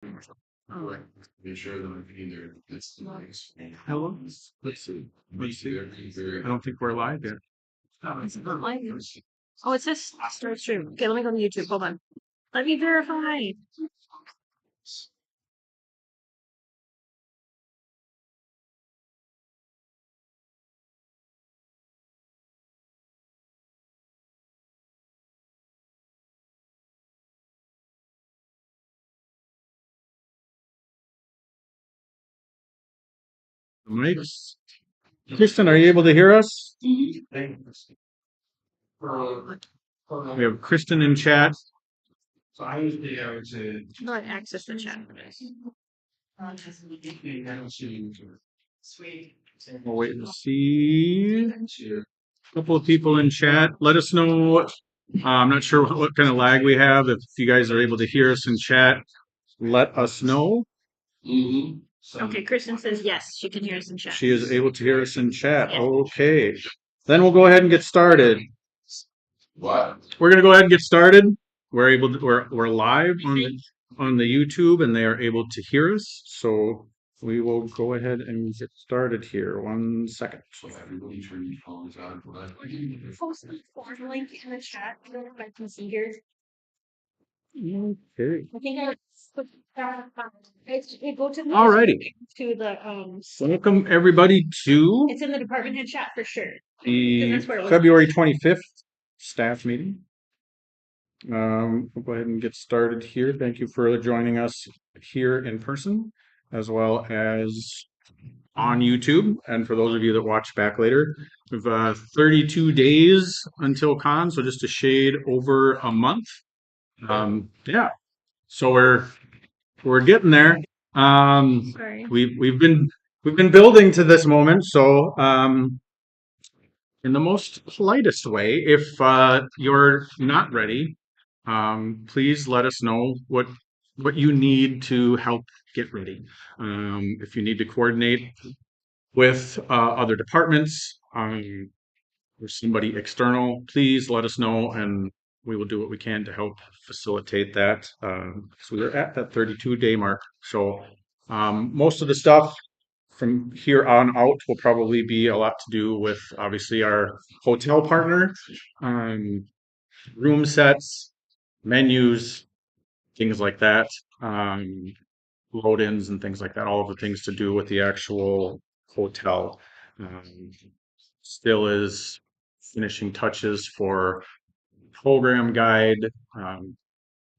Be sure that I can either it's nice. Hello? Let's see. Let's see. I don't think we're live yet. It's not live. Oh, it says start stream. Okay, let me go to YouTube. Hold on. Let me verify. Mike? Kristen, are you able to hear us? We have Kristen in chat. So I usually go to Not access the chat. Sweet. We'll wait and see. A couple of people in chat. Let us know. I'm not sure what kind of lag we have. If you guys are able to hear us in chat, let us know. Okay, Kristen says yes, she can hear us in chat. She is able to hear us in chat. Okay. Then we'll go ahead and get started. What? We're gonna go ahead and get started. We're live on the YouTube and they are able to hear us. So we will go ahead and get started here. 1 second. So everybody turn your phones on. Post the form link in the chat. I don't know if I can see here. Okay. I think I put that. Go to the Alrighty. Welcome everybody to It's in the department head chat for sure. the That's where it was. February 25th staff meeting. We'll go ahead and get started here. Thank you for joining us here in person, as well as on YouTube. And for those of you that watch back later, we've 32 days until con, so just a shade over a month. Yeah, so we're getting there. Sorry. We've been building to this moment, so in the most politest way, if you're not ready, please let us know what you need to help get ready. If you need to coordinate with other departments or somebody external, please let us know, and we will do what we can to help facilitate that. So we're at that 32-day mark. So most of the stuff from here on out will probably be a lot to do with obviously our hotel partner, room sets, menus, things like that, load-ins and things like that, all of the things to do with the actual hotel. Still is finishing touches for program guide,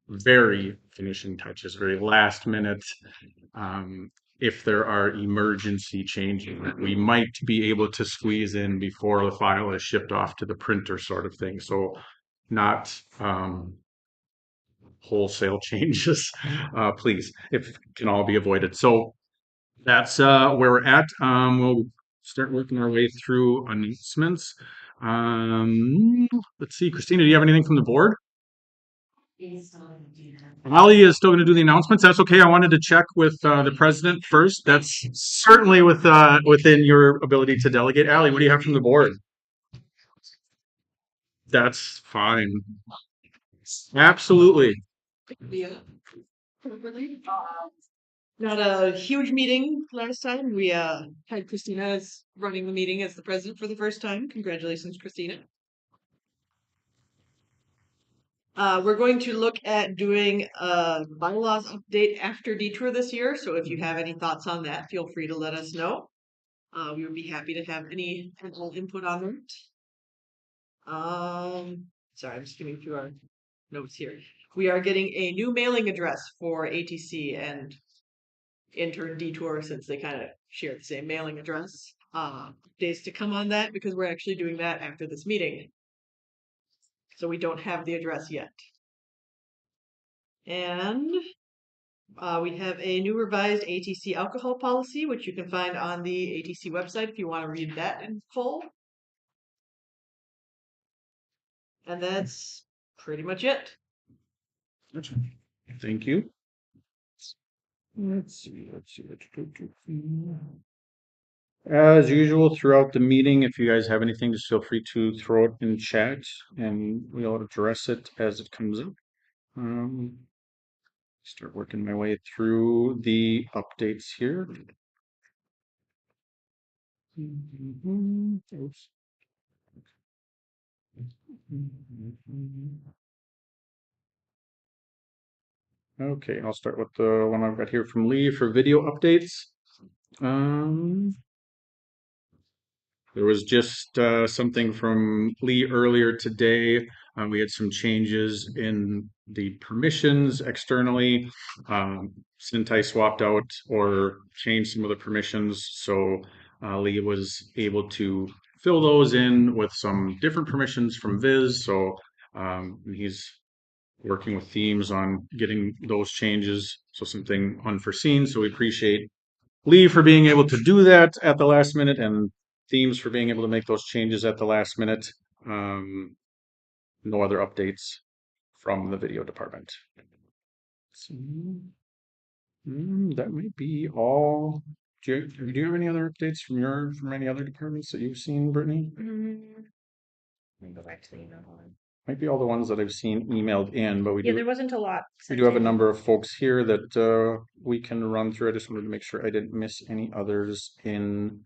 very finishing touches, very last minute. If there are emergency changes that we might be able to squeeze in before the file is shipped off to the printer, sort of thing. So not wholesale changes, please, if it can all be avoided. So that's where we're at. We'll start working our way through announcements. Let's see, Christina, do you have anything from the board? Ali is still going to do the announcements. That's okay. I wanted to check with the president first. That's certainly within your ability to delegate. Ali, what do you have from the board? That's fine. Absolutely. Not a huge meeting last time. We had Christina as running the meeting as the president for the first time. Congratulations, Christina. We're going to look at doing a bylaws update after detour this year. So if you have any thoughts on that, feel free to let us know. We would be happy to have any and all input on that. Sorry, I'm skimming through our notes here. We are getting a new mailing address for ATC and intern detour, since they kind of share the same mailing address. Days to come on that, because we're actually doing that after this meeting. So we don't have the address yet. And we have a new revised ATC alcohol policy, which you can find on the ATC website if you want to read that in full. And that's pretty much it. Thank you. Let's see. As usual, throughout the meeting, if you guys have anything, just feel free to throw it in chat and we'll address it as it comes up. Start working my way through the updates here. Oops. Okay, I'll start with the one I've got here from Lee for video updates. Um, there was just something from Lee earlier today. We had some changes in the permissions externally. Cintai swapped out or changed some of the permissions, so Lee was able to fill those in with some different permissions from Viz. So he's working with themes on getting those changes. So something unforeseen. So we appreciate Lee for being able to do that at the last minute, and themes for being able to make those changes at the last minute. No other updates from the video department. So, that might be all. Do you have any other updates from any other departments that you've seen, Brittany? Let me go back to the email one. Might be all the ones that I've seen emailed in, but we Yeah, do there wasn't a lot. we do have a number of folks here that we can run through. I just wanted to make sure I didn't miss any others in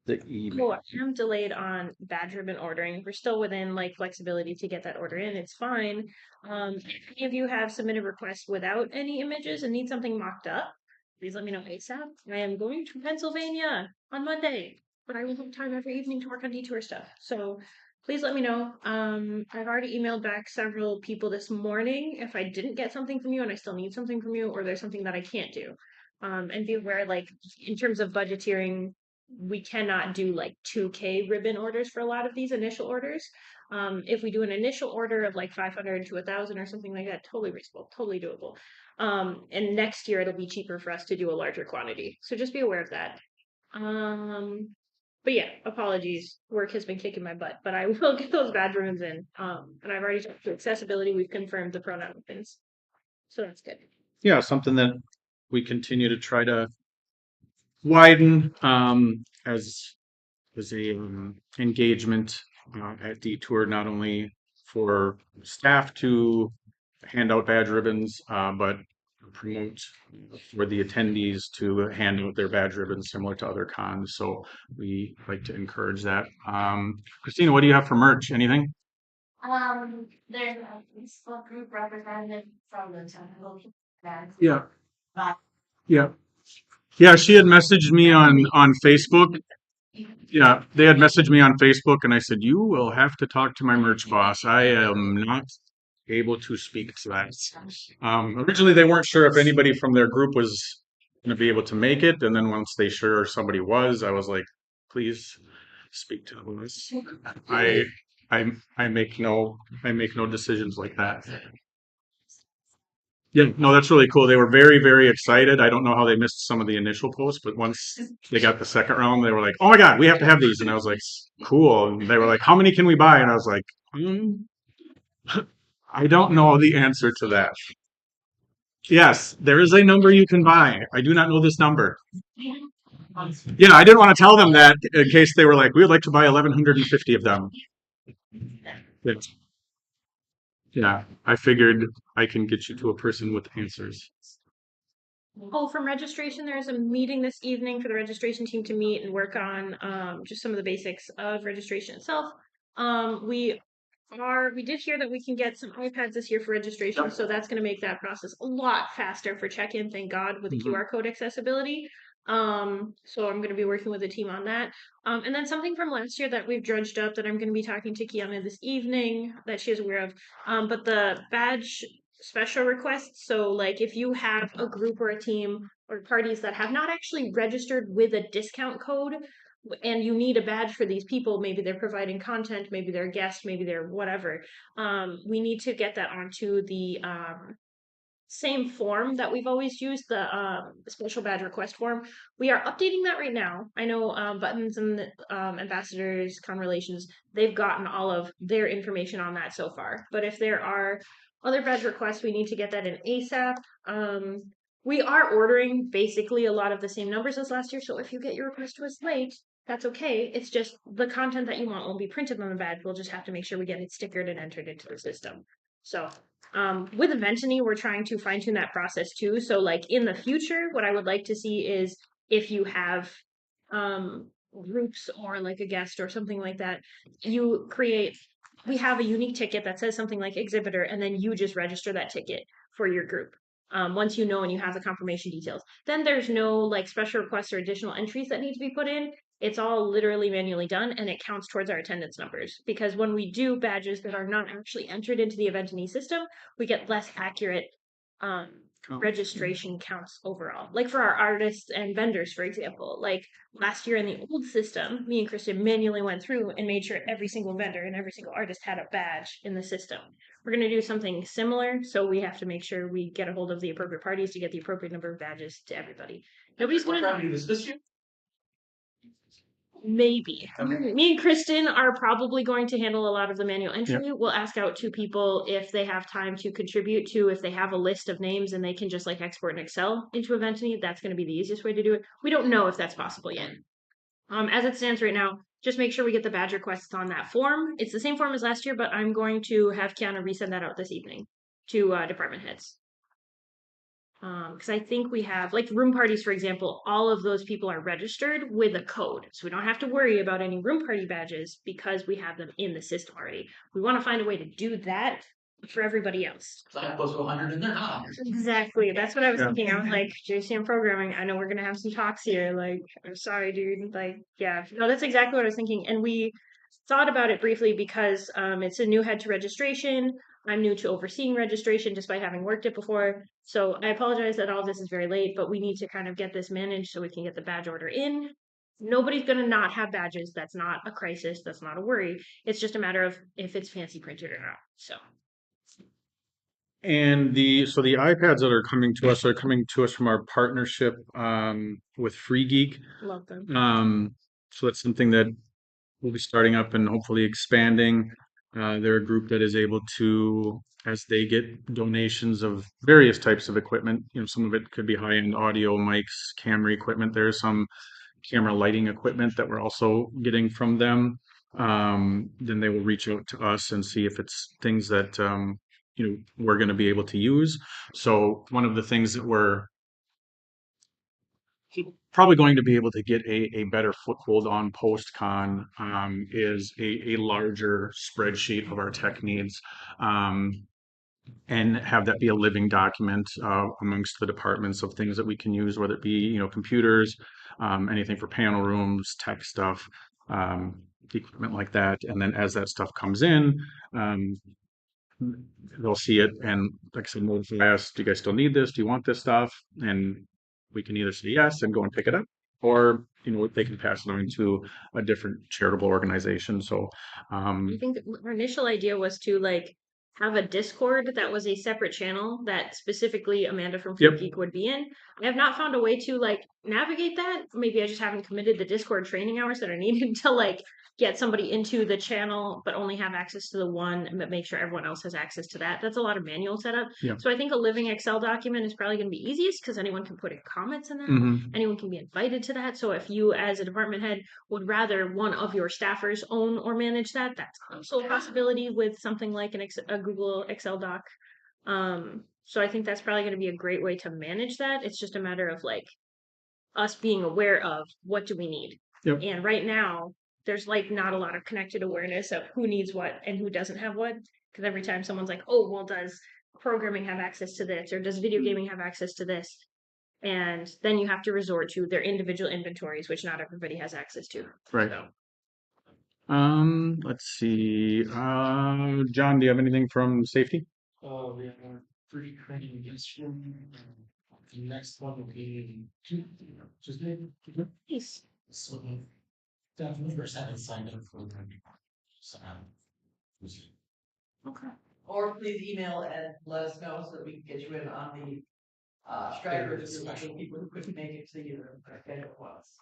the email. Oh, I'm delayed on badge ribbon ordering. We're still within like flexibility to get that order in. It's fine. If any of you have submitted requests without any images and need something mocked up, please let me know ASAP. I am going to Pennsylvania on Monday, but I will have time every evening to work on detour stuff. So please let me know. I've already emailed back several people this morning if I didn't get something from you and I still need something from you, or there's something that I can't do. And be aware, like in terms of budgeteering, we cannot do like 2K ribbon orders for a lot of these initial orders. If we do an initial order of like 500 to 1,000 or something like that, totally reasonable, totally doable. And next year it'll be cheaper for us to do a larger quantity. So just be aware of that. But yeah, apologies. Work has been kicking my butt, but I will get those badge ribbons in. And I've already talked to accessibility. We've confirmed the pronoun things. So that's good. Yeah, something that we continue to try to widen as a engagement at Detour, not only for staff to hand out badge ribbons, but promote for the attendees to hand out their badge ribbons similar to other cons. So we like to encourage that. Christina, what do you have for merch? Anything? There's a Facebook group representative from the technical band. Yeah. Yeah. Yeah, she had messaged me on Facebook. Yeah, they had messaged me on Facebook, and I said, "You will have to talk to my merch boss. I am not able to speak to that." Originally, they weren't sure if anybody from their group was going to be able to make it, and then once they sure somebody was, I was like, "Please speak to the boss." I I make no decisions like that. Yeah, no, that's really cool. They were very, very excited. I don't know how they missed some of the initial posts, but once they got the second round, they were like, "Oh my God, we have to have these!" And I was like, "Cool." And they were like, "How many can we buy?" And I was like, "I don't know the answer to that." Yes, there is a number you can buy. I do not know this number. Yeah, I didn't want to tell them that in case they were like, "We would like to buy 1,150 of them." Yeah, I figured I can get you to a person with answers. Oh, from registration, there's a meeting this evening for the registration team to meet and work on just some of the basics of registration itself. We did hear that we can get some iPads this year for registration, so that's going to make that process a lot faster for check-in, thank God, with the QR code accessibility. So I'm going to be working with the team on that. And then something from last year that we've drudged up that I'm going to be talking to Kiana this evening that she is aware of. But the badge special requests. So like if you have a group or a team or parties that have not actually registered with a discount code and you need a badge for these people, maybe they're providing content, maybe they're guests, maybe they're whatever. We need to get that onto the same form that we've always used, the special badge request form. We are updating that right now. I know Buttons and Ambassadors, Con Relations, they've gotten all of their information on that so far. But if there are other badge requests, we need to get that in ASAP. We are ordering basically a lot of the same numbers as last year, so if you get your request to us late, that's okay. It's just the content that you want won't be printed on the badge. We'll just have to make sure we get it stickered and entered into the system. So With Eventany, we're trying to fine tune that process too. So, like in the future, what I would like to see is if you have groups or like a guest or something like that, you create. We have a unique ticket that says something like exhibitor, and then you just register that ticket for your group. Once you know and you have the confirmation details, then there's no like special requests or additional entries that need to be put in. It's all literally manually done and it counts towards our attendance numbers. Because when we do badges that are not actually entered into the Eventany system, we get less accurate um, registration counts overall. Like for our artists and vendors, for example, like last year in the old system, me and Kristen manually went through and made sure every single vendor and every single artist had a badge in the system. We're going to do something similar, so we have to make sure we get a hold of the appropriate parties to get the appropriate number of badges to everybody. Nobody's going to do this year? maybe. Me and Kristen are probably going to handle a lot of the manual entry. We'll ask out to people if they have time to contribute to, if they have a list of names and they can just like export in Excel into Eventany. That's going to be the easiest way to do it. We don't know if that's possible yet. As it stands right now, just make sure we get the badge requests on that form. It's the same form as last year, but I'm going to have Kiana resend that out this evening to department heads. Because I think we have like room parties, for example, all of those people are registered with a code. So we don't have to worry about any room party badges because we have them in the system already. We want to find a way to do that for everybody else. So I'm close to 100 and they're not 100. Exactly. That's what I was Yeah. thinking. I was like, JCM programming, I know we're gonna have some talks here. Like, I'm sorry, dude. Like, yeah. No, that's exactly what I was thinking. And we thought about it briefly because it's a new head to registration. I'm new to overseeing registration despite having worked it before. So I apologize that all of this is very late, but we need to kind of get this managed so we can get the badge order in. Nobody's going to not have badges. That's not a crisis. That's not a worry. It's just a matter of if it's fancy printed or not. So, And the iPads that are coming to us are coming to us from our partnership with Free Geek. love them. So that's something that we'll be starting up and hopefully expanding. They're a group that is able to, as they get donations of various types of equipment, some of it could be high-end audio, mics, camera equipment. There's some camera lighting equipment that we're also getting from them. Then they will reach out to us and see if it's things that we're going to be able to use. So one of the things that we're probably going to be able to get a better foothold on post-con is a larger spreadsheet of our tech needs, and have that be a living document amongst the departments of things that we can use, whether it be computers, anything for panel rooms, tech stuff, equipment like that. And then as that stuff comes in, they'll see it and, like I said, notify us. Do you guys still need this? Do you want this stuff? And we can either say yes and go and pick it up, or they can pass it on to a different charitable organization. So I think our initial idea was to like have a Discord that was a separate channel that specifically Amanda from Free Yep. Geek would be in. I have not found a way to like navigate that. Maybe I just haven't committed the Discord training hours that are needed to like get somebody into the channel, but only have access to the one, but make sure everyone else has access to that. That's a lot of manual setup. Yeah. So I think a living Excel document is probably going to be easiest because anyone can put in comments in that. Mhm. Anyone can be invited to that. So if you, as a department head, would rather one of your staffers own or manage that, that's also a possibility with something like a Google Excel doc. So I think that's probably going to be a great way to manage that. It's just a matter of like us being aware of what do we need. Yep. And right now, there's like not a lot of connected awareness of who needs what and who doesn't have what. Because every time someone's like, oh, well, does programming have access to this? Or does video gaming have access to this? And then you have to resort to their individual inventories, which not everybody has access to. Right. So. Let's see. John, do you have anything from safety? We have our free training yesterday. The next one will be Tuesday. Nice. So definitely haven't signed up for them. So, Okay. Or please email and let us know so that we can get you in on the strike register for people who couldn't make it to the event at once.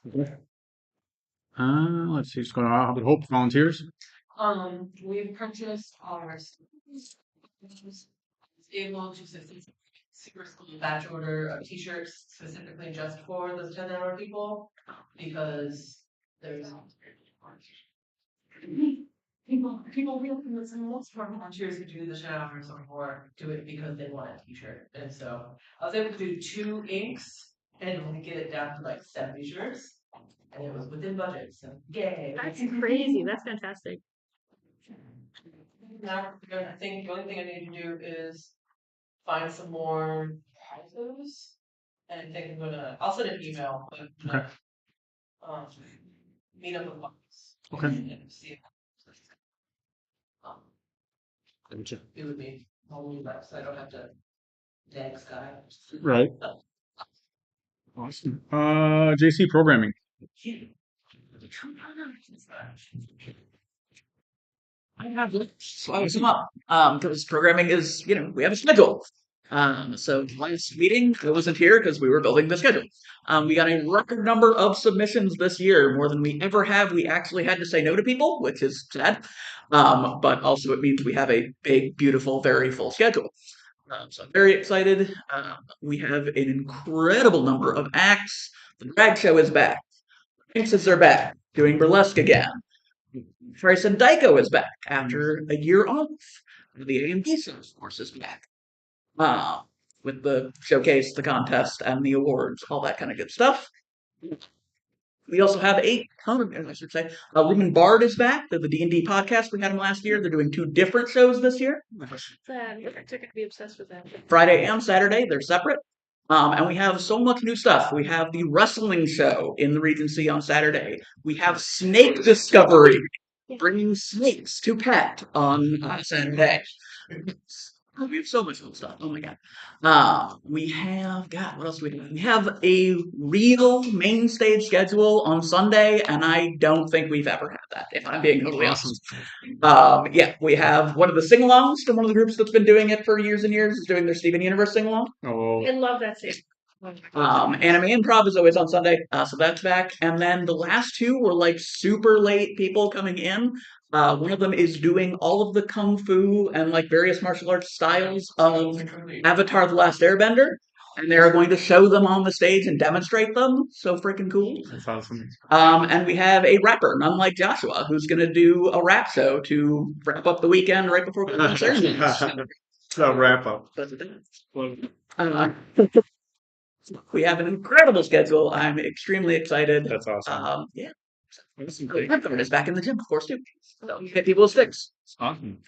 Let's see. What's going on? How about Hope volunteers? We've purchased our able to super school batch order of t-shirts specifically just for those 10-hour people because there's People really, listen, most of our volunteers who do the showers or more do it because they want a t-shirt. And so I was able to do 2 inks and only get it down to like 70 shirts. And it was within budget, so yay. That's crazy. That's fantastic. Now, I think the only thing I need to do is find some more prizes. And I think I'll send an email, but Okay. meet up with Fox. Okay. And see if it would be only left, so I don't have to thanks guy. Right. Awesome. JC programming. I have swallow some up. Because programming is, we have a schedule. So last meeting I wasn't here because we were building the schedule. We got a record number of submissions this year, more than we ever have. We actually had to say no to people, which is sad. But also it means we have a big, beautiful, very full schedule. So I'm very excited. We have an incredible number of acts. The drag show is back. Princesses are back, doing burlesque again. Trace and Dyko is back after a year off. The AMD Service Force is back. With the showcase, the contest, and the awards, all that kind of good stuff. We also have Ruben Bard is back. They're the D&D podcast. We had him last year. They're doing 2 different shows this year. They're gonna be obsessed with that. Friday and Saturday, they're separate. And we have so much new stuff. We have the wrestling show in the Regency on Saturday. We have Snake Discovery, bringing snakes to pet on Saturday. We have so much cool stuff. Oh my god. We have, what else do we have? We have a real main stage schedule on Sunday, and I don't think we've ever had that, if I'm being totally honest. We have one of the sing-alongs from one of the groups that's been doing it for years and years, is doing their Steven Universe sing-along. Oh, I love that scene. Anime Improv is always on Sunday, so that's back. And then the last 2 were like super late people coming in. One of them is doing all of the kung fu and like various martial arts styles of Avatar: The Last Airbender, and they're going to show them on the stage and demonstrate them. So freaking cool. that's awesome. And we have a rapper, none like Joshua, who's going to do a rap show to wrap up the weekend right before the ceremony. So wrap up. We have an incredible schedule. I'm extremely excited. That's awesome. Awesome. Pepper is back in the gym, of course, too. So hit people with sticks. Awesome.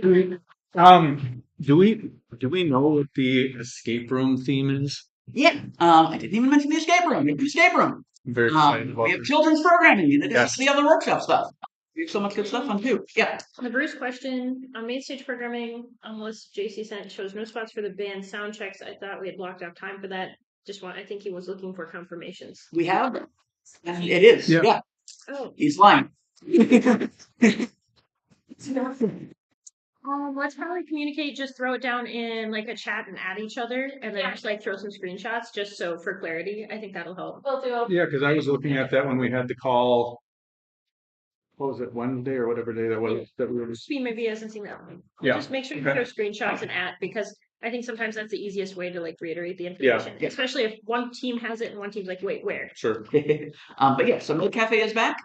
Do we know what the escape room theme is? Yeah. I didn't even mention the escape room. We have the escape room. I'm very excited about We have this. children's programming in addition Yes. to the other workshop stuff. We have so much good stuff on too. Yeah. On the Bruce question, on main stage programming, unless JC sent shows no spots for the band sound checks. I thought we had blocked out time for that. I think he was looking for confirmations. We have them. And it is. Yeah. Yeah. Oh, He's lying. let's probably communicate. Just throw it down in like a chat and add each other, and then just like throw some screenshots, just so for clarity. I think that'll help. Will do. Yeah, because I was looking at that when we had to call. What was it, Wednesday or whatever day that was that we were. He maybe hasn't seen that one. Yeah. Just make sure you Okay. throw screenshots and add, because I think sometimes that's the easiest way to like reiterate the Yeah. information, especially if one team has it and one team's like, wait, where? Sure. But yeah, so Milk Cafe is back.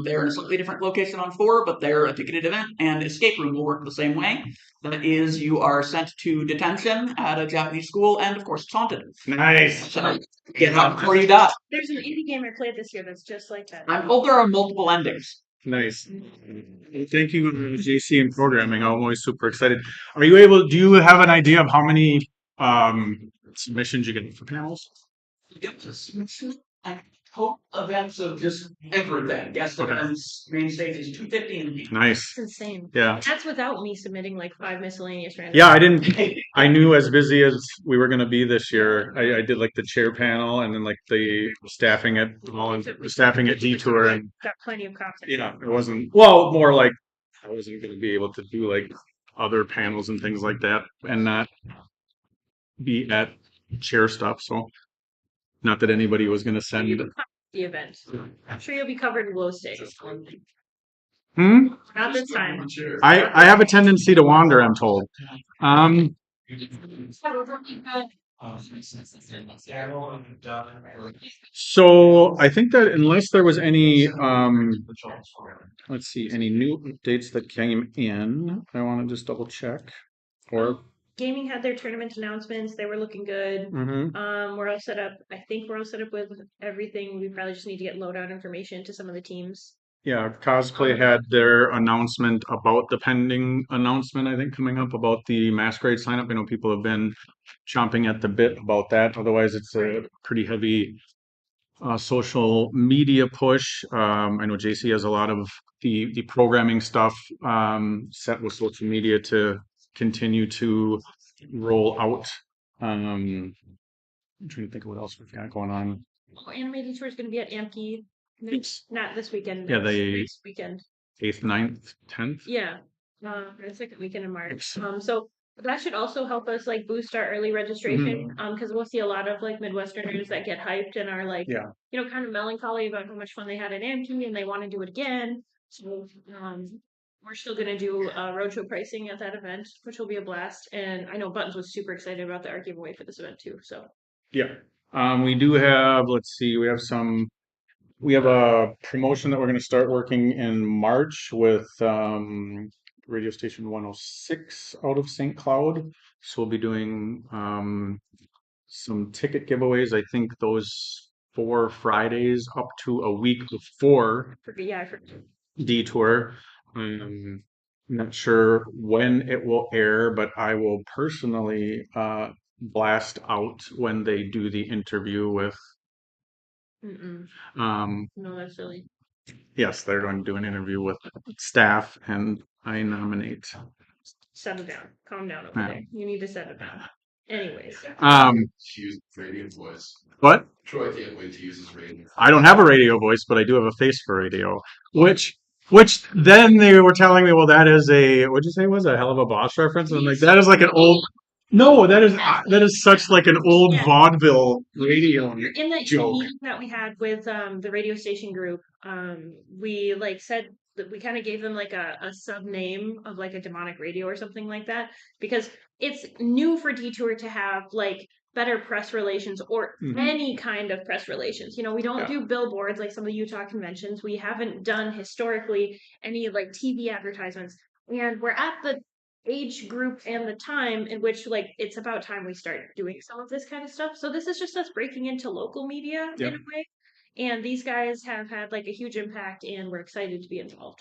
They're in a slightly different location on 4, but they're a ticketed event, and Escape Room will work the same way. That is, you are sent to detention at a Japanese school, and of course it's haunted. Nice. So get out before you die. There's an indie game I played this year that's just like that. I'm told there are multiple endings. Nice. Thank you, JC, and programming. I'm always super excited. Do you have an idea of how many submissions you get for panels? I hope events of just everything. Guest Okay. events, main stage is 250. Nice. It's insane. Yeah. That's without me submitting like 5 miscellaneous random. Yeah, I knew as busy as we were going to be this year. I did like the chair panel and then like the staffing at Detour, and Got plenty of content. it wasn't, well, more like I wasn't going to be able to do like other panels and things like that and not be at chair stuff. So not that anybody was going to send You can cover the event. I'm sure you'll be covered in low stakes. Not this time. I have a tendency to wander, I'm told. So I think that unless there was any, let's see, any new updates that came in, I want to just double check. Or, Gaming had their tournament announcements. They were looking good. Mhm. We're all set up. I think we're all set up with everything. We probably just need to get lowdown information to some of the teams. Yeah, Cosplay had their announcement about the pending announcement, I think, coming up about the Masquerade sign up. I know people have been chomping at the bit about that. Otherwise, it's a pretty heavy social media push. I know JC has a lot of the programming stuff set with social media to continue to roll out. I'm trying to think of what else we've got going on. Oh, Animated Tour is going to be at Amkey. It's Not this weekend. Yeah, next weekend. 8th, 9th, 10th. Yeah, the second weekend in March. So that should also help us like boost our early registration. Because we'll see a lot of like Midwesterners that get hyped and are like, Yeah. kind of melancholy about how much fun they had at Amkey and they want to do it again. So we're still gonna do roadshow pricing at that event, which will be a blast. And I know Buttons was super excited about the art giveaway for this event too. So Yeah. We do have, let's see, we have a promotion that we're going to start working in March with radio station 106 out of St. Cloud. So we'll be doing some ticket giveaways. I think those 4 Fridays up to a week before I forgot. Detour. Not sure when it will air, but I will personally blast out when they do the interview with. No, that's silly. Yes, they're going to do an interview with staff, and I nominate. Settle down. Calm down over Yeah. there. You need to settle down. Anyways. Use radio voice. What? Troy can't wait to use his radio. I don't have a radio voice, but I do have a face for radio. Which then they were telling me, well, that is what'd you say it was a hell of a Boss reference? And I'm like, that is like an old. No, that is such like an old vaudeville radio In the joke. meeting that we had with the radio station group, we like said that we kind of gave them like a sub name of like a demonic radio or something like that because it's new for Detour to have like better press relations or any kind of press relations. We don't do billboards like some of the Utah conventions. We haven't done historically any like TV advertisements, and we're at the age group and the time in which like it's about time we start doing some of this kind of stuff. So this is just us breaking into local media in a way. And these guys have had like a huge impact and we're excited to be involved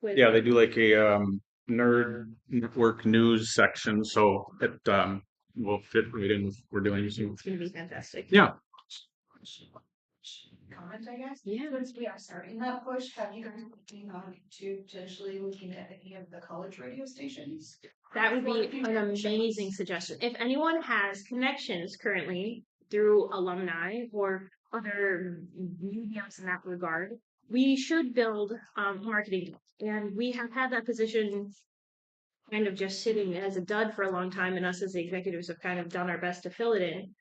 with Yeah, they do like a nerd network news section, so it will fit right in with what we're doing. So it's gonna be fantastic. yeah. Comment, I guess. Yeah. Since we are starting that push, have you guys been looking on to potentially looking at any of the college radio stations? That would be an amazing suggestion. If anyone has connections currently through alumni or other mediums in that regard, we should build marketing. And we have had that position kind of just sitting as a dud for a long time, and us as the executives have kind of done our best to fill it in.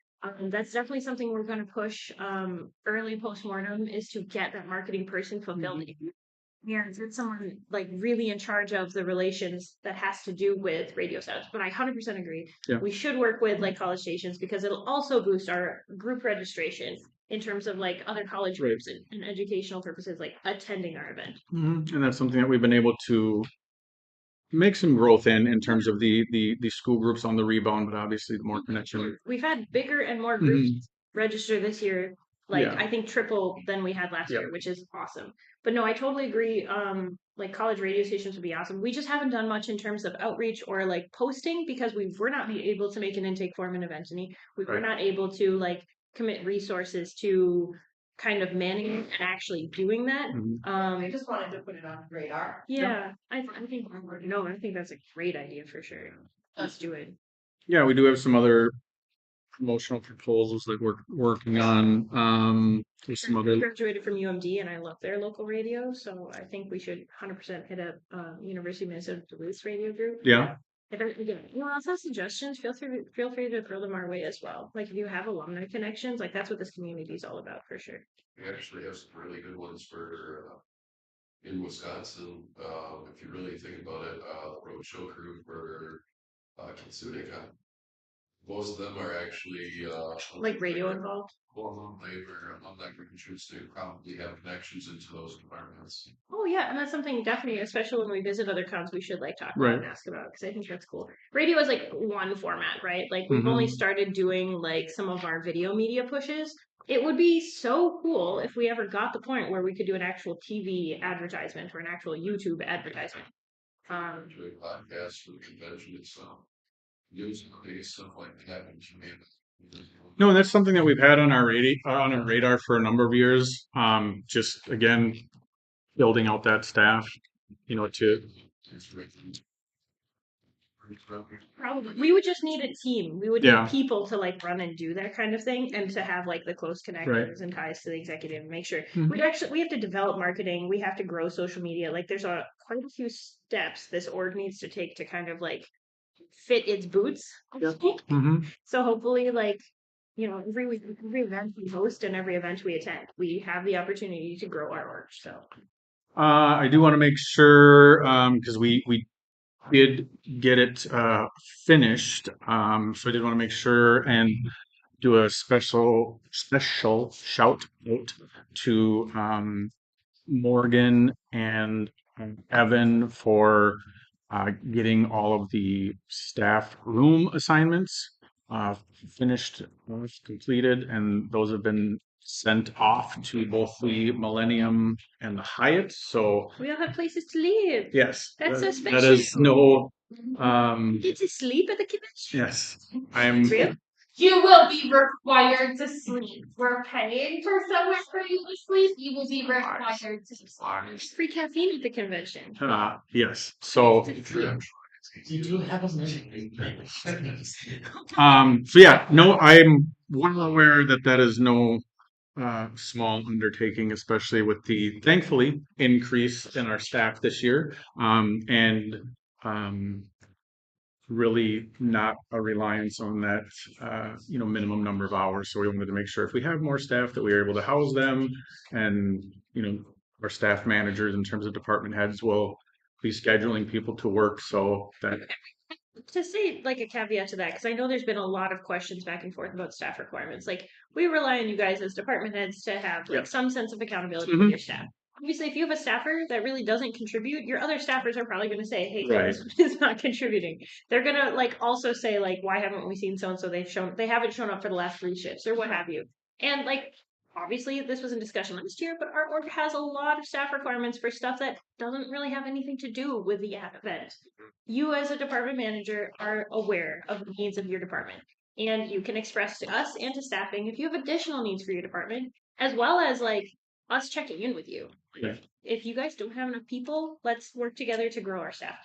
That's definitely something we're going to push early postmortem is to get that marketing person fulfilled. Yeah, it's someone like really in charge of the relations that has to do with radio sounds. But I 100% agree. Yeah. We should work with like college stations because it'll also boost our group registration in terms of like other college groups and educational purposes, like attending our event. And that's something that we've been able to make some growth in terms of the school groups on the rebound, but obviously the more connection. We've had bigger and more groups register this year. Like I think triple than we had last year, which is awesome. But no, I totally agree. Like college radio stations would be awesome. We just haven't done much in terms of outreach or like posting because we were not able to make an intake form in Eventany. We were not able to like commit resources to kind of manning and actually doing that. I just wanted to put it on the radar. Yeah, I think that's a great idea for sure. Let's do it. Yeah, we do have some other promotional proposals that we're working on. There's some I other. graduated from UMD and I love their local radio, so I think we should 100% hit up University of Minnesota Duluth radio group. Yeah. If anyone else has suggestions, feel free to throw them our way as well. Like if you have alumni connections, like that's what this community is all about for sure. We actually have some really good ones for in Wisconsin. If you really think about it, the roadshow crew for Kitsunika. Most of them are actually, Like radio involved. well, they were on that choose to probably have connections into those departments. Oh yeah, and that's something definitely, especially when we visit other cons, we should like talk about Right. and ask about because I think that's cool. Radio is like one format, right? Like we've only started doing like some of our video media pushes. It would be so cool if we ever got the point where we could do an actual TV advertisement or an actual YouTube advertisement. Do a podcast for the convention itself. News updates, stuff like that. And you may- No, and that's something that we've had on our radar for a number of years. Just again, building out that staff, to It's written. Probably we would just need a team. We would Yeah. need people to like run and do that kind of thing and to have like the close connections and ties to the executive and make sure we have to develop marketing, we have to grow social media. Like there's quite a few steps this org needs to take to kind of like fit its boots. I think. So hopefully like every event we host and every event we attend, we have the opportunity to grow our org. So I do want to make sure because we did get it finished. So I did want to make sure and do a special shout out to Morgan and Evan for getting all of the staff room assignments finished, completed, and those have been sent off to both the Millennium and the Hyatt. So we all have places to live. yes, That's so that special. is no. Get to sleep at the convention. Yes, I'm. Real? You will be required to sleep. We're paying for somewhere for you to sleep. You will be required to sleep. Free caffeine at the convention. Yes. So. You do have a mission. So yeah, no, I'm well aware that is no small undertaking, especially with the thankfully increase in our staff this year, and really not a reliance on that minimum number of hours. So we wanted to make sure if we have more staff that we are able to house them, and our staff managers in terms of department heads will be scheduling people to work so that. To say like a caveat to that, because I know there's been a lot of questions back and forth about staff requirements. Like we rely on you guys as department heads to have like some sense of accountability with your staff. Obviously, if you have a staffer that really doesn't contribute, your other staffers are probably going to say, "Hey, this is not contributing." They're going to like also say like, "Why haven't we seen so and so? They haven't shown up for the last 3 shifts or what have you." And like obviously this was in discussion last year, but our org has a lot of staff requirements for stuff that doesn't really have anything to do with the event. You as a department manager are aware of the needs of your department, and you can express to us and to staffing if you have additional needs for your department, as well as like us checking in with you. Yeah. If you guys don't have enough people, let's work together to grow our staff.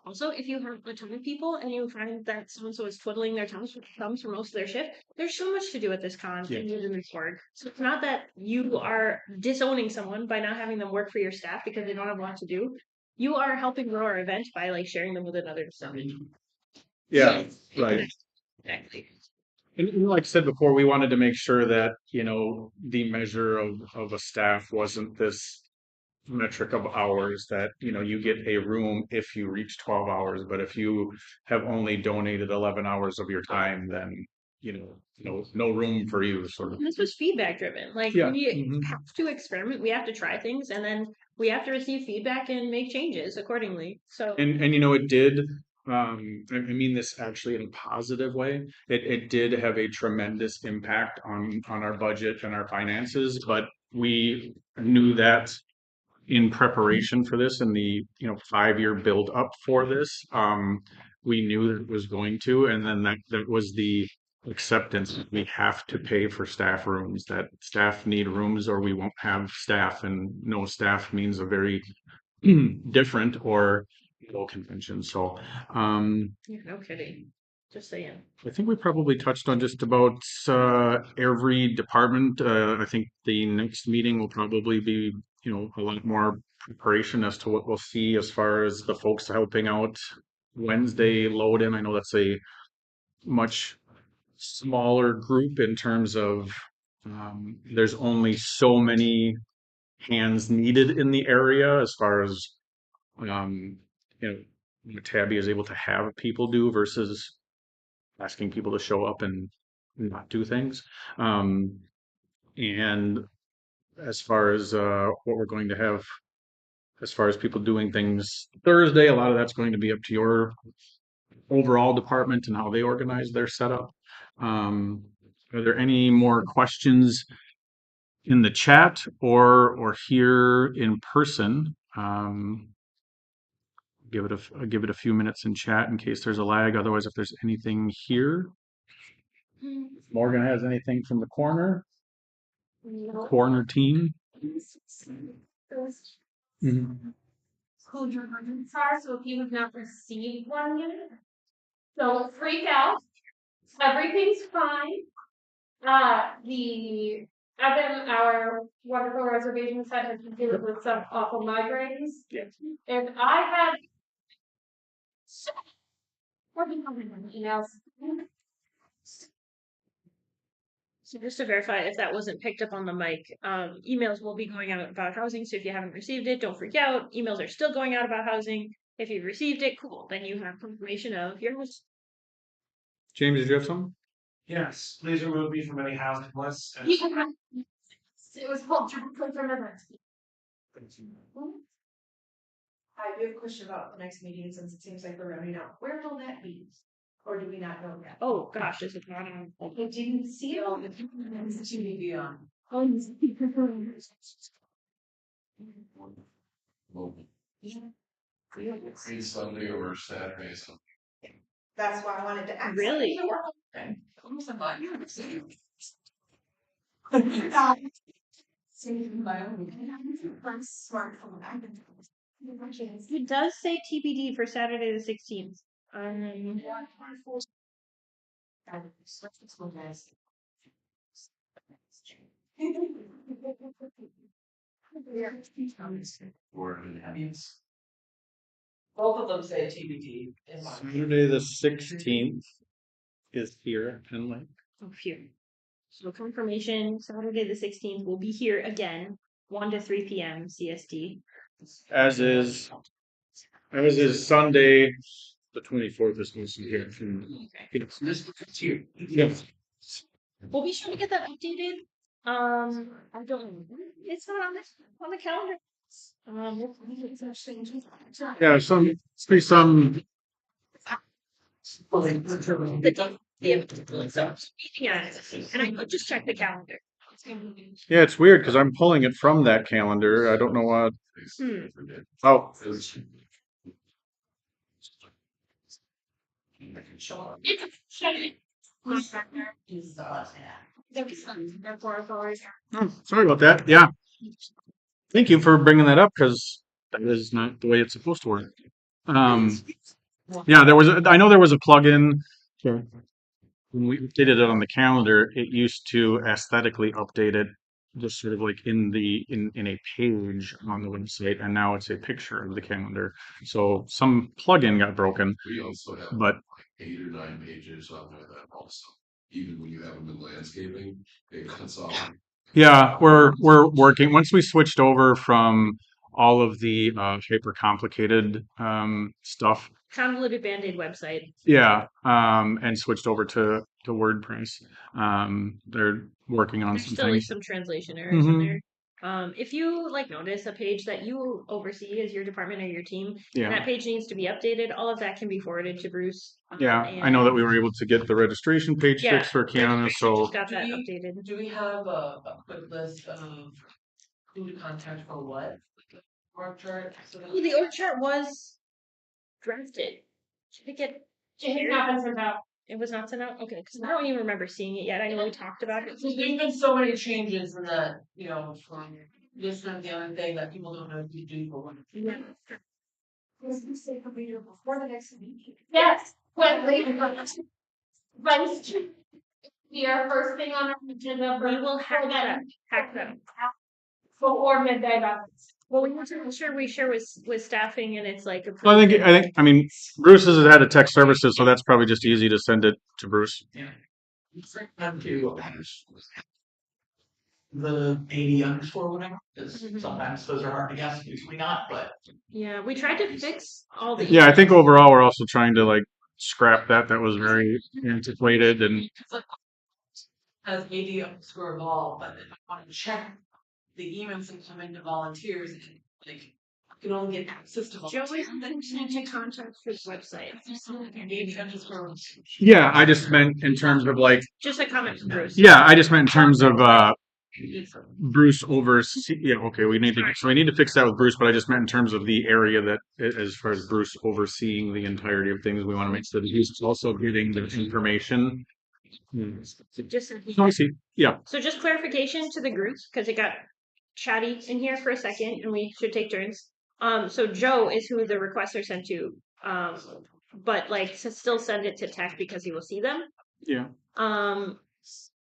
Also, if you have a ton of people and you find that so-and-so is twiddling their thumbs for most of their shift, there's so much to do at this con and using this org. So it's not that you are disowning someone by not having them work for your staff because they don't have a lot to do. You are helping grow our event by like sharing them with another department. Yeah, right. Exactly. And like I said before, we wanted to make sure that, the measure of a staff wasn't this metric of hours that, you get a room if you reach 12 hours, but if you have only donated 11 hours of your time, then, no room for you sort of. And this was feedback driven. Like we have to experiment, we have to try things, and then we have to receive feedback and make changes accordingly. So and it did. I mean this actually in a positive way. It did have a tremendous impact on our budget and our finances, but we knew that in preparation for this and the 5-year build up for this, we knew that it was going to, and then that was the acceptance. We have to pay for staff rooms. That staff need rooms, or we won't have staff, and no staff means a very different or convention. So no kidding. Just saying. I think we probably touched on just about every department. I think the next meeting will probably be a lot more preparation as to what we'll see as far as the folks helping out Wednesday load in. I know that's a much smaller group in terms of there's only so many hands needed in the area as far as what Tabby is able to have people do versus asking people to show up and not do things. And as far as what we're going to have, as far as people doing things Thursday, a lot of that's going to be up to your overall department and how they organize their setup. Are there any more questions in the chat or here in person? Give it a few minutes in chat in case there's a lag. Otherwise, if there's anything here, if Morgan has anything from the corner team. Who your agents are, so if you have not received one yet, don't freak out. Everything's fine. The Evan, our wonderful reservation site, has been dealing with some awful migraines. Yes. And I had working on my emails. So just to verify if that wasn't picked up on the mic, emails will be going out about housing. So if you haven't received it, don't freak out. Emails are still going out about housing. If you've received it, cool. Then you have confirmation of your house. James, did you have something? Yes, please remove me from any housing lists. And It was called from events. I do have a question about the next meeting, since it seems like we're running out. Where will that be? Or do we not know yet? Oh gosh, is it not on? I didn't see it. It's TV on. Free Sunday or Saturday, something. That's why I wanted to ask. Really? Almost a month. Saving my own smartphone. It does say TBD for Saturday the 16th. Both of them say TBD in mine. Saturday the 16th is here in Lake. Oh, phew. So confirmation, Saturday the 16th will be here again, 1 to 3 p.m. CST. As is Sunday, the 24th is supposed to be here. Yes. We'll be sure to get that updated. I don't know. It's not on the calendar. It's actually Yeah, some and I could just check the calendar. yeah, it's weird because I'm pulling it from that calendar. I don't know what. Oh, sorry about that. Yeah. Thank you for bringing that up because that is not the way it's supposed to work. Yeah, I know there was a plugin. Sure. When we updated it on the calendar, it used to aesthetically update it just sort of like in a page on the website, and now it's a picture of the calendar. So some plugin got broken, We also have but 8 or 9 pages on there that also, even when you have them in landscaping, it cuts off. yeah, we're working. Once we switched over from all of the hyper complicated stuff, Convoluted Band-Aid website. yeah, and switched over to WordPress. They're working on There's some still things. is some translation errors in Mhm. there. If you notice a page that you oversee as your department or your team, and Yeah, that page needs to be updated, all of that can be forwarded to Bruce. yeah. I know that we were able to get the registration page Yeah, fixed for Kiana, registration so just got that updated. Do we have a quick list of who to contact for what? Org chart? Oh, the org chart was drafted. Should it get It happens without. It was not sent out? Okay, because I don't even remember seeing it yet. I know we talked about it. There's been so many changes in that, from this and the other thing that people don't know what to do for one. Was this safe for me to before the next meeting? Yes, when we here first thing on our agenda for We will hack that. them Hack them. before midday balance. Well, we need to make sure we share with staffing and it's like Well, approved. I mean, Bruce has had a tech services, so that's probably just easy to send it to Bruce. The 80 underscore whatever, because Mhm. sometimes those are hard to guess, usually not, but Yeah, we tried to fix all the. Yeah, I think overall we're also trying to scrap that. That was very antiquated and Has AD_vol, but if I want to check the emails that come into volunteers, like I can only get access to Joey volunteers. mentioned to contact his website. AD_. yeah, I just meant in terms of like, Just a comment from Bruce. yeah, I just meant in terms of Bruce oversee. Yeah, okay, we need to fix that with Bruce, but I just meant in terms of the area that, as far as Bruce overseeing the entirety of things, we want to make sure that he's also getting the information. Just Oh, I see. Yeah. So just clarification to the groups, because it got chatty in here for a second, and we should take turns. So Joe is who the requests are sent to. But like still send it to Tech because he will see them. Yeah.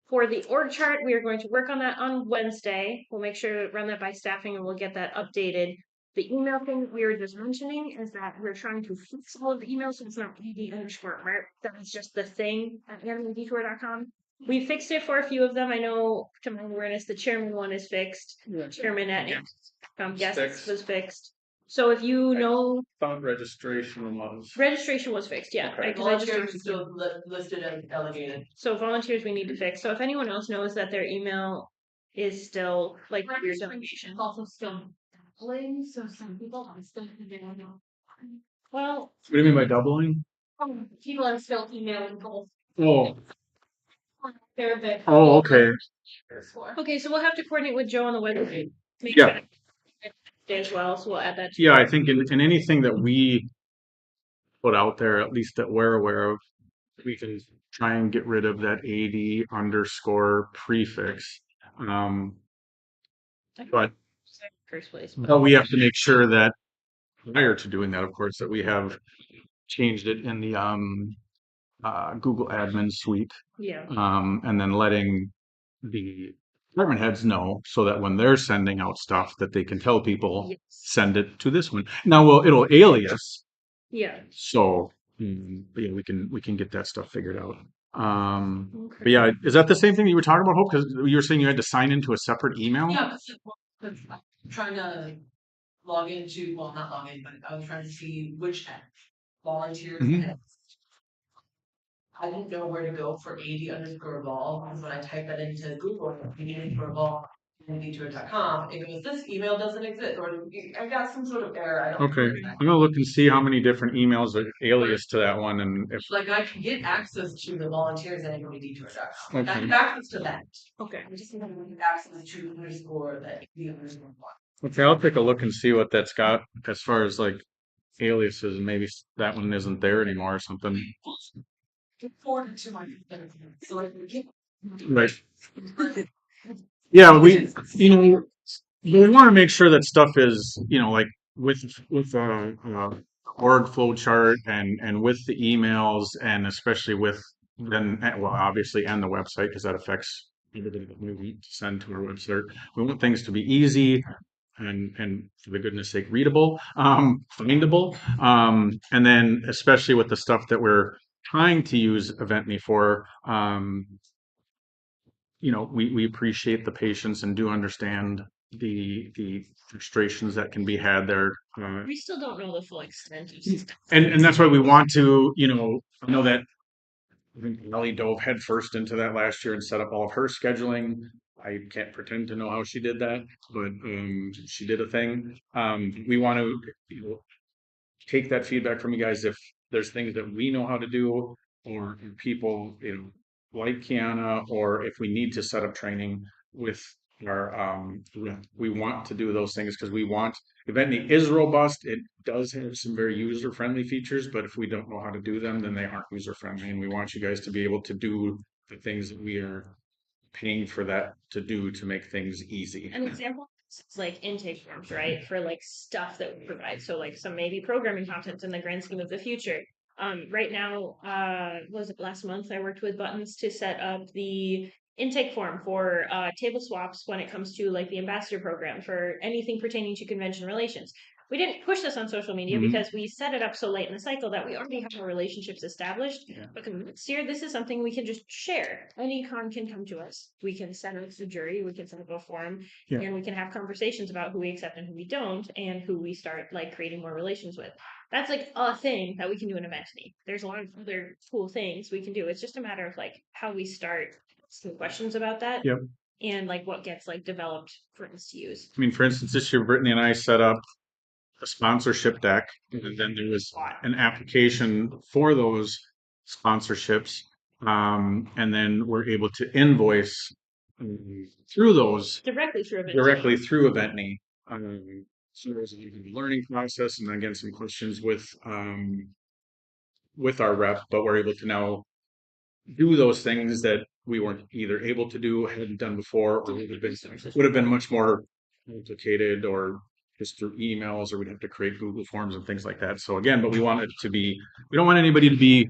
For the org chart, we are going to work on that on Wednesday. We'll make sure to run that by staffing and we'll get that updated. The email thing we were just mentioning is that we're trying to fix all of the emails so it's not AD_art. That is just the thing at animedetour.com. We fixed it for a few of them. I know, to my awareness, the chairman one is fixed. Chairman at guests was fixed. So if you know, Found registration was. registration was fixed, yeah. Okay. Because I just Volunteers is still listed as delegated. So volunteers we need to fix. So if anyone else knows that their email is still like your Registration delegation. is also still doubling, so some people are still emailing. Well, What do you mean by doubling? People are still emailing both. Oh. They're a bit. Oh, okay. okay, so we'll have to coordinate with Joe on the website. Make Yeah. sure as well, so we'll add that. Yeah, I think in anything that we put out there, at least that we're aware of, we can try and get rid of that AD_ prefix. But First place. we have to make sure that prior to doing that, of course, that we have changed it in the Google admin suite. Yeah. And then letting the department heads know so that when they're sending out stuff that they can tell people, Yes. send it to this one. Now, well, it'll alias. Yeah. So, but yeah, we can get that stuff figured out. Okay. But yeah, is that the same thing you were talking about, Hope? Because you were saying you had to sign into a separate email? Yeah, but I'm trying to log into, well, not log in, but I was trying to see which volunteers Mhm. had. I didn't know where to go for AD_vol, because when I type that into Google, AD_vol, animedetour.com, it goes, this email doesn't exist, or I got some sort of error. I don't Okay, know. I'm gonna look and see how many different emails are alias to that one, and if Like I can get access to the volunteers at animedetour.com. Like, I Okay. have access to that. Okay. I just need access to _the_. okay, I'll take a look and see what that's got as far as like aliases, and maybe that one isn't there anymore or something. Forward to my computer, so I can get. Right. Yeah, we want to make sure that stuff is, like with org flow chart and with the emails, and especially with then, well, obviously, and the website, because that affects everything that we send to our website. We want things to be easy and for the goodness sake, readable, findable, and then especially with the stuff that we're trying to use Eventme for. We appreciate the patience and do understand the frustrations that can be had there. We still don't know the full extent of stuff. And that's why we want to, I know that I think Ellie dove headfirst into that last year and set up all of her scheduling. I can't pretend to know how she did that, but she did a thing. We want to take that feedback from you guys if there's things that we know how to do, or people, like Kiana, or if we need to set up training with our rep. We want to do those things because we want Eventme is robust. It does have some very user friendly features, but if we don't know how to do them, then they aren't user friendly. And we want you guys to be able to do the things that we are paying for that to do to make things easy. An example is like intake forms, right? For like stuff that we provide. So like some maybe programming content in the grand scheme of the future. Right now, was it last month? I worked with Buttons to set up the intake form for table swaps when it comes to like the ambassador program for anything pertaining to convention relations. we didn't push this on social media Mhm. because we set it up so late in the cycle that we already have our relationships established. Yeah. But next year, this is something we can just share. Any con can come to us. We can set up the jury, we can set up a forum, Yeah. and we can have conversations about who we accept and who we don't, and who we start like creating more relations with. That's like a thing that we can do in Eventity. There's a lot of other cool things we can do. It's just a matter of like how we start asking questions about that. Yep. And like what gets like developed for us to use. I mean, for instance, this year Brittany and I set up a sponsorship deck, and then there was an application for those sponsorships, and then we're able to invoice through those Directly through Eventity. directly through Eventney. So there was a learning process, and again some questions with our rep, but we're able to now do those things that we weren't either able to do, hadn't done before, or would have been much more complicated, or just through emails, or we'd have to create Google Forms and things like that. So again, but we don't want anybody to be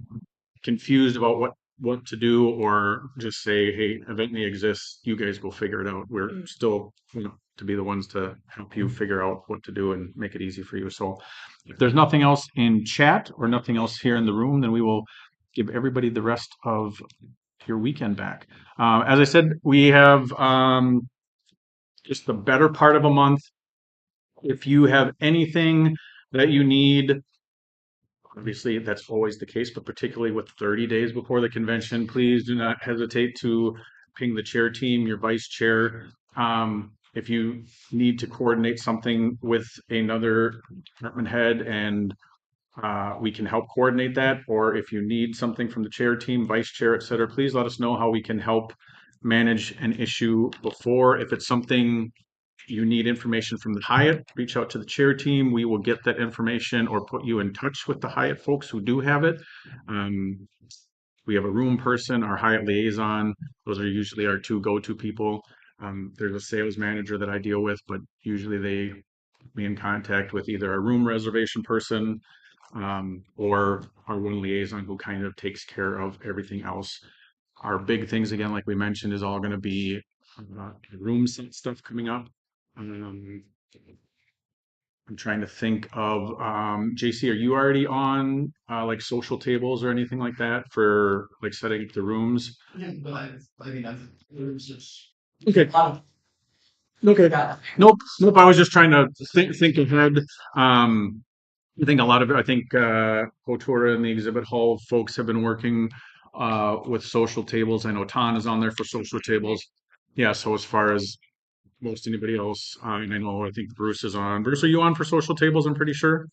confused about what to do, or just say, hey, Eventney exists, you guys go figure it out. We're still, to be the ones to help you figure out what to do and make it easy for you. So if there's nothing else in chat or nothing else here in the room, then we will give everybody the rest of your weekend back. As I said, we have just the better part of a month. If you have anything that you need, obviously that's always the case, but particularly with 30 days before the convention, please do not hesitate to ping the chair team, your vice chair. If you need to coordinate something with another department head, and we can help coordinate that, or if you need something from the chair team, vice chair, etc., please let us know how we can help manage an issue before. If it's something you need information from the Hyatt, reach out to the chair team. We will get that information or put you in touch with the Hyatt folks who do have it. We have a room person, our Hyatt liaison. Those are usually our two go-to people. There's a sales manager that I deal with, but usually they put me in contact with either a room reservation person, or our one liaison who kind of takes care of everything else. Our big things, again, like we mentioned, is all going to be room set stuff coming up. I'm trying to think of JC, are you already on like social tables or anything like that for like setting up the rooms? Yeah, but I mean, it's just. Okay. Okay. Nope. I was just trying to think ahead. I think a lot of it, Kotura and the exhibit hall folks have been working with social tables. I know Ton is on there for social tables. Yeah, so as far as most anybody else, and I think Bruce is on. Bruce, are you on for social tables? I'm pretty sure.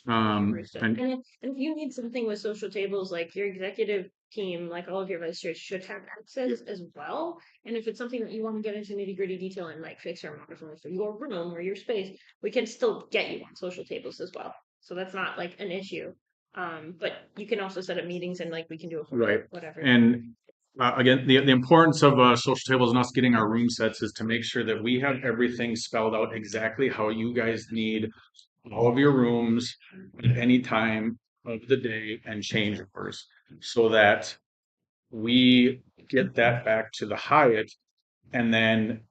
And And if you need something with social tables, like your executive team, like all of your vice chairs should have access as well. And if it's something that you want to get into nitty gritty detail and like fix or modify for your room or your space, we can still get you on social tables as well. So that's not like an issue. But you can also set up meetings and like we can do it right. whatever. And again, the importance of social tables and us getting our room sets is to make sure that we have everything spelled out exactly how you guys need all of your rooms at any time of the day and change orders, so that we get that back to the Hyatt, and then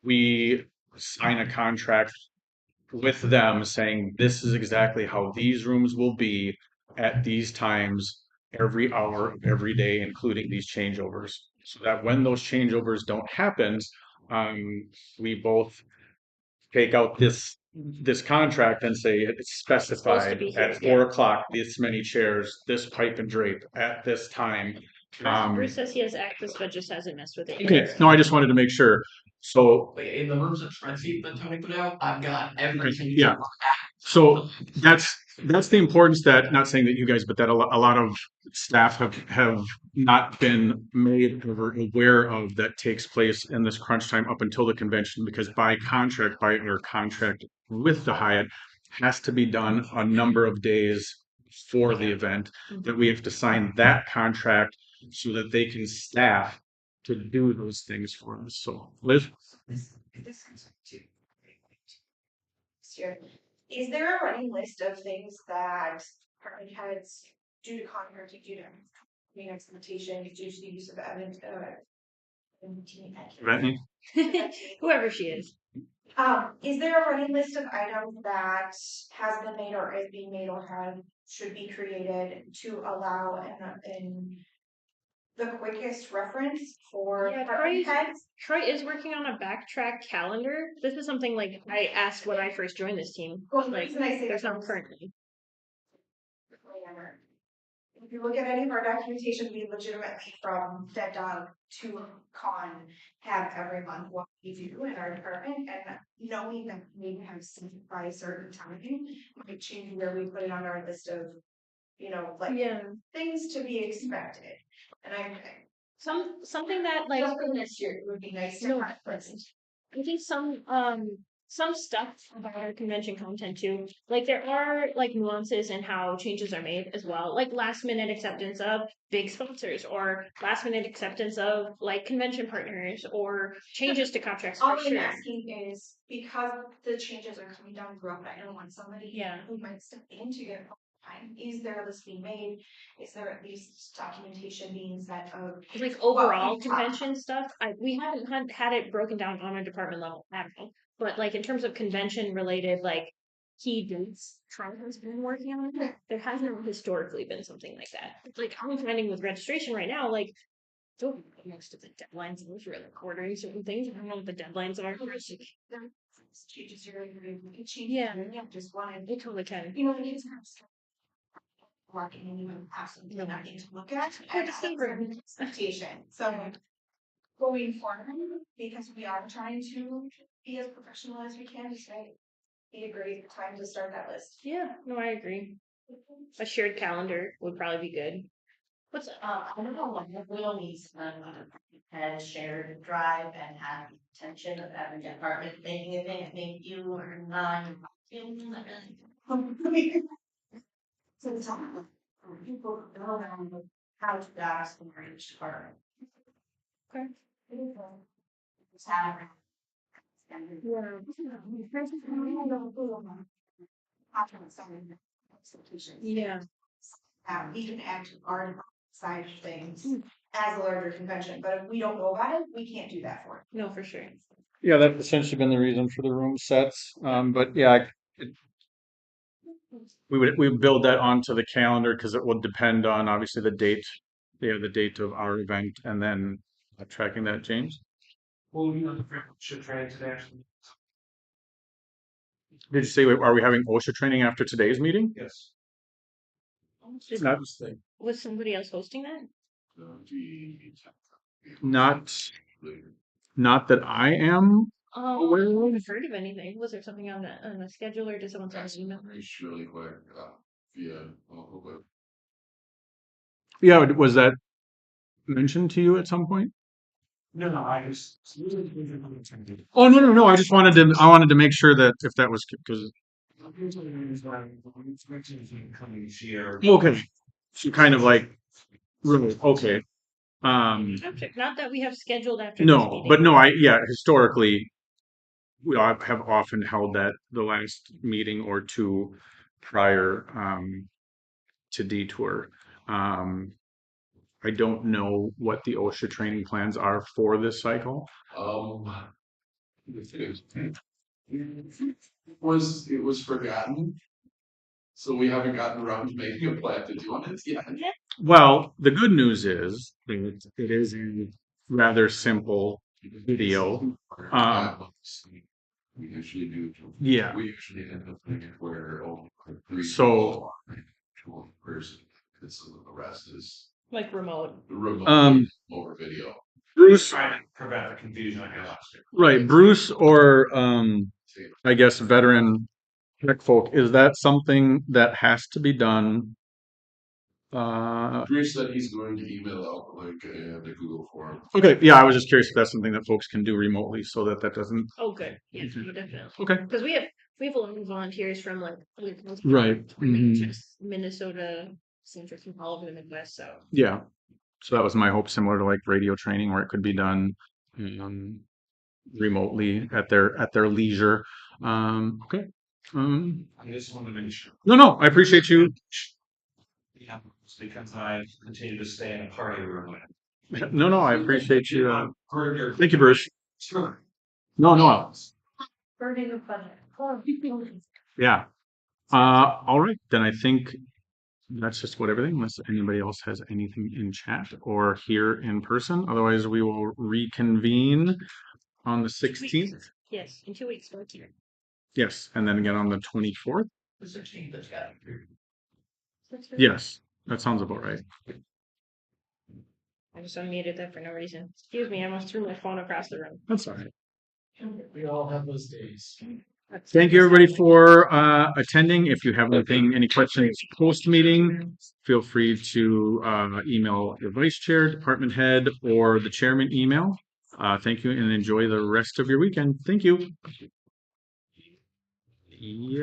we sign a contract with them saying this is exactly how these rooms will be at these times every hour of every day, including these changeovers, so that when those changeovers don't happen, we both take out this contract and say it's specified at 4 o'clock, this many chairs, this pipe and drape at this time. Bruce says he has access, but just hasn't messed with it. Okay, no, I just wanted to make sure. So In the rooms of spreadsheet that Tony put out, I've got everything. yeah. So that's the importance, that, not saying that you guys, but that a lot of staff have not been made aware of, that takes place in this crunch time up until the convention, because by our contract with the Hyatt has to be done a number of days for the event, that we have to sign that contract so that they can staff to do those things for us. So Liz? Is there a running list of things that department heads, due to contract, due to expectation, due to the use of Brittany? Whoever she is. Is there a running list of items that has been made or is being made or should be created to allow in the quickest reference for Yeah, department heads? Troy is working on a backtrack calendar. This is something like I asked when I first joined this team. Well, the Like, reason I say there's that not is- currently. If you look at any of our documentation, we legitimately from Dead Dog to Con have every month what we do in our department, and knowing that we have seen by a certain time might change where we put it on our list of, like Yeah. things to be expected. And Something that like just for this year, it would be nice to No, have this. I think some stuff about our convention content too. Like there are like nuances in how changes are made as well. Like last minute acceptance of big sponsors or last minute acceptance of like convention partners or changes to contracts All for I'm sure. asking is because the changes are coming down the road, I don't want somebody Yeah. who might step into it time. Is there a list being made? Is there at least documentation being set of Like what overall we talk- convention stuff, we haven't had it broken down on a department level at all. But like in terms of convention related like key dates, Trump has been working on it. There hasn't historically been something like that. Like I'm finding with registration right now, like don't most of the deadlines are for like ordering certain things. I don't know what the deadlines are. changes your Yeah. just wanted It totally can. it's not working and you have something that I need to look at. Or And the that's same an room. expectation. So going forward, because we are trying to be as professional as we can, say, be a great time to start that list. Yeah, no, I agree. A shared calendar would probably be good. What's I don't know, like, if we only had shared drive and have attention of every department making a thing, I think you or nine. So it's all, people go around with how to ask them for each department. Okay. Just have it. Yeah. We can add to our side of things as a larger convention, but if we don't know about it, we can't do that for it. No, for sure. Yeah, that's essentially been the reason for the room sets. But yeah, we would build that onto the calendar because it would depend on obviously the date, the date of our event, and then tracking that. James, Well, should try today. did you say are we having OSHA training after today's meeting? Yes. Not, Was somebody else hosting that? not that I am. I Where haven't heard of anything. Was there something on the schedule or did someone send That's an email? really quick, via, but Yeah, was that mentioned to you at some point? No, I just. Oh no! I just wanted to make sure that if that was because Coming here. okay, so kind of like really okay. Not that we have scheduled after this No, meeting. but no, historically we have often held that the last meeting or two prior to Detour. I don't know what the OSHA training plans are for this cycle. it was forgotten. So we haven't gotten around to making a plan to doing it yet. Well, the good news is that it is a rather simple video. We usually do. Yeah. We usually end up doing it where only three So- people one person, because the rest is Like remote. remote over video. Bruce, Trying to prevent the confusion I had last year. right? Bruce or I guess veteran tech folk. Is that something that has to be done? Bruce said he's going to email out the link and the Google form. Okay, yeah, I was just curious if that's something that folks can do remotely, so that doesn't. Oh, good. Yeah, no, definitely. Okay. Because we have a lot of volunteers from like Right. Mhm. just Minnesota, Central, from all over the Midwest. So Yeah. So that was my hope, similar to like radio training, where it could be done remotely at their leisure. Okay. I just wanted to make sure. No, I appreciate you. Yeah, it's because I continue to stay in a party room. No, I appreciate you. For your- Thank you, Bruce. Sure. No. Burning of budget. Yeah. All right, then I think that's just what everything, unless anybody else has anything in chat or here in person. Otherwise, we will reconvene on the 16th. Yes, in 2 weeks. We'll keep it. Yes, and then again on the 24th. The 16th has got it. Yes, that sounds about right. I just unmuted that for no reason. Excuse me, I almost threw my phone across the room. That's all right. We all have those days. Thank you, everybody, for attending. If you have any questions post-meeting, feel free to email the vice chair, department head, or the chairman email. Thank you, and enjoy the rest of your weekend. Thank you.